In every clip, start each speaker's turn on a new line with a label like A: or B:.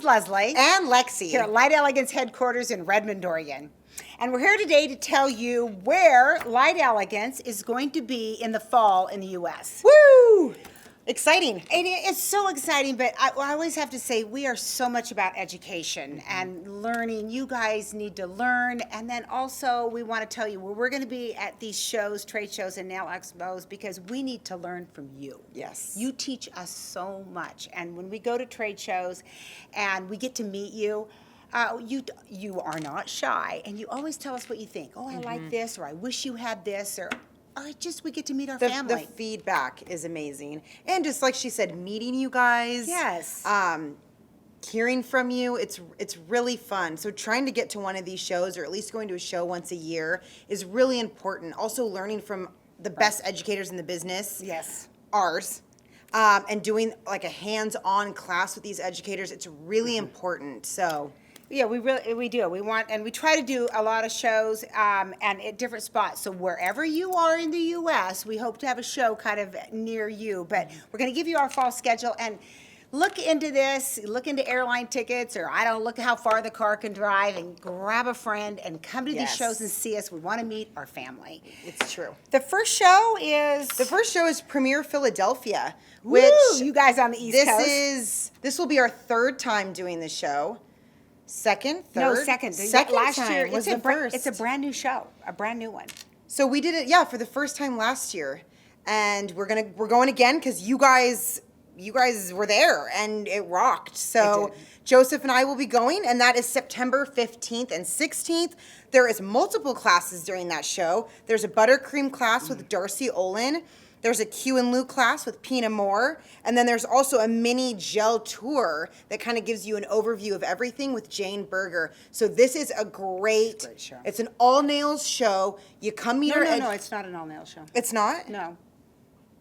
A: Leslie.
B: And Lexi.
A: Here at Light Elegance headquarters in Redmond, Oregon. And we're here today to tell you where Light Elegance is going to be in the fall in the U.S.
B: Woo! Exciting.
A: It's so exciting, but I always have to say we are so much about education and learning. You guys need to learn. And then also we want to tell you where we're going to be at these shows, trade shows, and nail expos because we need to learn from you.
B: Yes.
A: You teach us so much. And when we go to trade shows and we get to meet you, you are not shy. And you always tell us what you think. Oh, I like this, or I wish you had this, or we get to meet our family.
B: The feedback is amazing. And just like she said, meeting you guys.
A: Yes.
B: Hearing from you, it's really fun. So trying to get to one of these shows, or at least going to a show once a year, is really important. Also learning from the best educators in the business.
A: Yes.
B: Ours. And doing like a hands-on class with these educators, it's really important. So...
A: Yeah, we do. We try to do a lot of shows and at different spots. So wherever you are in the U.S., we hope to have a show kind of near you. But we're going to give you our fall schedule and look into this. Look into airline tickets, or look at how far the car can drive, and grab a friend and come to these shows and see us. We want to meet our family.
B: It's true.
A: The first show is
B: Premier Philadelphia, which
A: Woo, you guys on the East Coast.
B: This will be our third time doing the show. Second.
A: Second last year
B: was the first.
A: It's a brand new show, a brand new one.
B: So we did it, for the first time last year, and we're going again because you guys were there and it rocked. So Joseph and I will be going, and that is September 15th and 16th. There is multiple classes during that show. There's a buttercream class with Darcy Olin. There's a Q and Lou class with Pina Moore. And then there's also a mini gel tour that kind of gives you an overview of everything with Jane Berger. So this is a great
A: show.
B: It's an all-nails show. You come meet her.
A: No, it's not an all-nails show.
B: It's not?
A: No.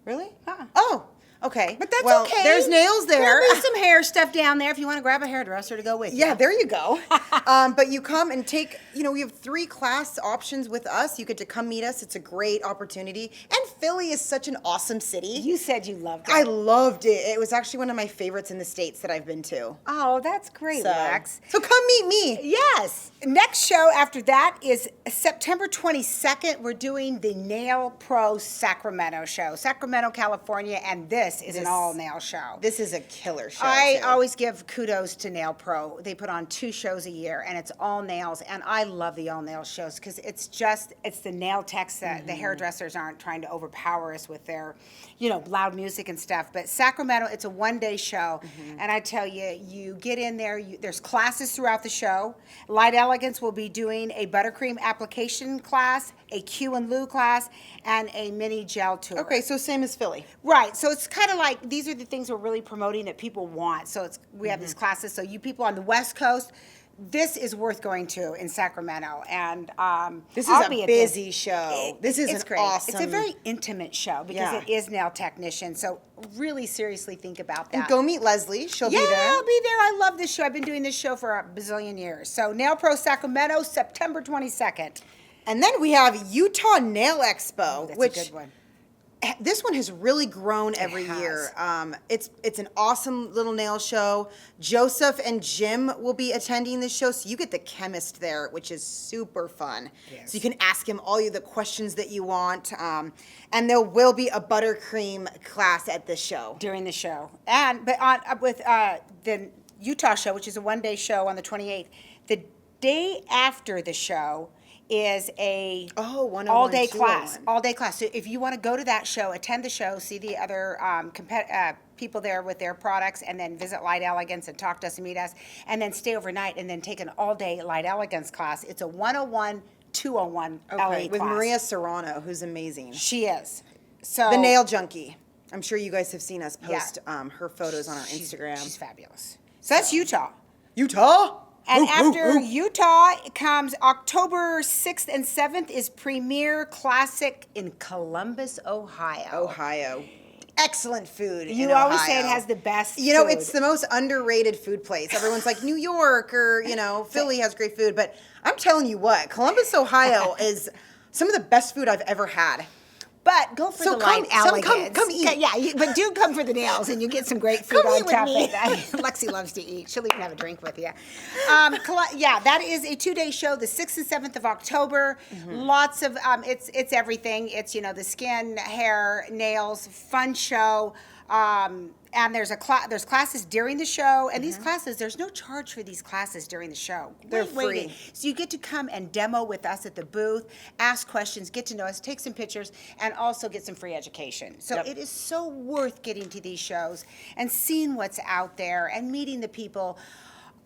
B: Really?
A: Uh-uh.
B: Oh, okay.
A: But that's okay.
B: There's nails there.
A: There'll be some hair stuff down there if you want to grab a hairdresser to go with you.
B: Yeah, there you go. But you come and take, we have 3 class options with us. You get to come meet us. It's a great opportunity. And Philly is such an awesome city.
A: You said you loved it.
B: I loved it. It was actually one of my favorites in the States that I've been to.
A: Oh, that's great, Lex.
B: So come meet me.
A: Yes. Next show after that is September 22nd. We're doing the Nail Pro Sacramento show. Sacramento, California, and this is an all-nail show.
B: This is a killer show.
A: I always give kudos to Nail Pro. They put on 2 shows a year, and it's all nails, and I love the all-nail shows because it's the nail techs that the hairdressers aren't trying to overpower us with their, loud music and stuff. But Sacramento, it's a one-day show, and I tell you, you get in there, there's classes throughout the show. Light Elegance will be doing a buttercream application class, a Q and Lou class, and a mini gel tour.
B: Okay, so same as Philly.
A: Right, so it's kind of like, these are the things we're really promoting that people want. So we have these classes, so you people on the West Coast, this is worth going to in Sacramento, and
B: this is a busy show. This is
A: great.
B: Awesome.
A: It's a very intimate show because it is nail technician. So really seriously think about that.
B: And go meet Leslie. She'll be there.
A: Yeah, I'll be there. I love this show. I've been doing this show for a bazillion years. So Nail Pro Sacramento, September 22nd.
B: And then we have Utah Nail Expo,
A: That's
B: which
A: a good one.
B: This one has really grown every year. It's an awesome little nail show. Joseph and Jim will be attending this show, so you get the chemist there, which is super fun.
A: Yes.
B: So you can ask him all the questions that you want. And there will be a buttercream class at the show.
A: During the show. With the Utah show, which is a one-day show on the 28th, the day after the show is a all-day class. All-day class. So if you want to go to that show, attend the show, see the other people there with their products, and then visit Light Elegance and talk to us and meet us, and then stay overnight and then take an all-day Light Elegance class. It's a 101, 201 LA class.
B: With Maria Serrano, who's amazing.
A: She is. So
B: the nail junkie. I'm sure you guys have seen us post her photos on our Instagram.
A: She's fabulous. So that's Utah.
B: Utah?
A: And after Utah comes October 6th and 7th is Premier Classic in Columbus, Ohio.
B: Excellent food.
A: You always say it has the best food.
B: It's the most underrated food place. Everyone's like New York or, Philly has great food. But I'm telling you what, Columbus, Ohio is some of the best food I've ever had.
A: But go for
B: So
A: the line
B: come
A: Elegance.
B: eat.
A: Yeah, but do come for the nails, and you get some great food
B: Come
A: on
B: eat with
A: top
B: me.
A: of that. Lexi loves to eat. She'll even have a drink with you. Yeah, that is a 2-day show, the 6th and 7th of October. Lots of it's everything. It's the skin, hair, nails, fun show. And there's classes during the show, and these classes, there's no charge for these classes during the show.
B: They're free.
A: So you get to come and demo with us at the booth, ask questions, get to know us, take some pictures, and also get some free education. So it is so worth getting to these shows and seeing what's out there and meeting the people.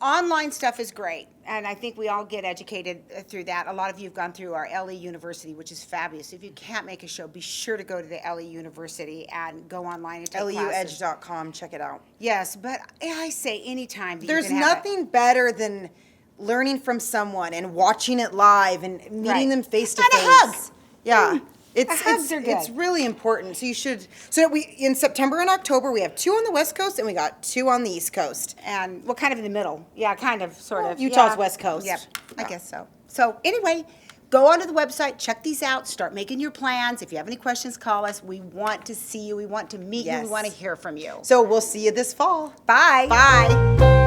A: Online stuff is great, and I think we all get educated through that. A lot of you have gone through our LE University, which is fabulous. If you can't make a show, be sure to go to the LE University and go online and take classes.
B: LUEdge.com, check it out.
A: Yes, but I say anytime that
B: There's
A: you can have
B: nothing better than learning from someone and watching it live and meeting
A: Right.
B: them face to
A: And a
B: face.
A: hug.
B: Yeah.
A: Hugs are good.
B: It's really important. So you should. So in September and October we have 2 on the West Coast and we got 2 on the East Coast.
A: And well, kind of in the middle. Yeah, kind of, sort of.
B: Utah's
A: Yeah.
B: West Coast.
A: Yep, I
B: Yeah.
A: guess so. So anyway, go onto the website, check these out, start making your plans. If you have any questions, call us. We want to see you. We want to meet you. We
B: Yes.
A: want to hear from you.
B: So we'll see you this fall.
A: Bye.
B: Bye.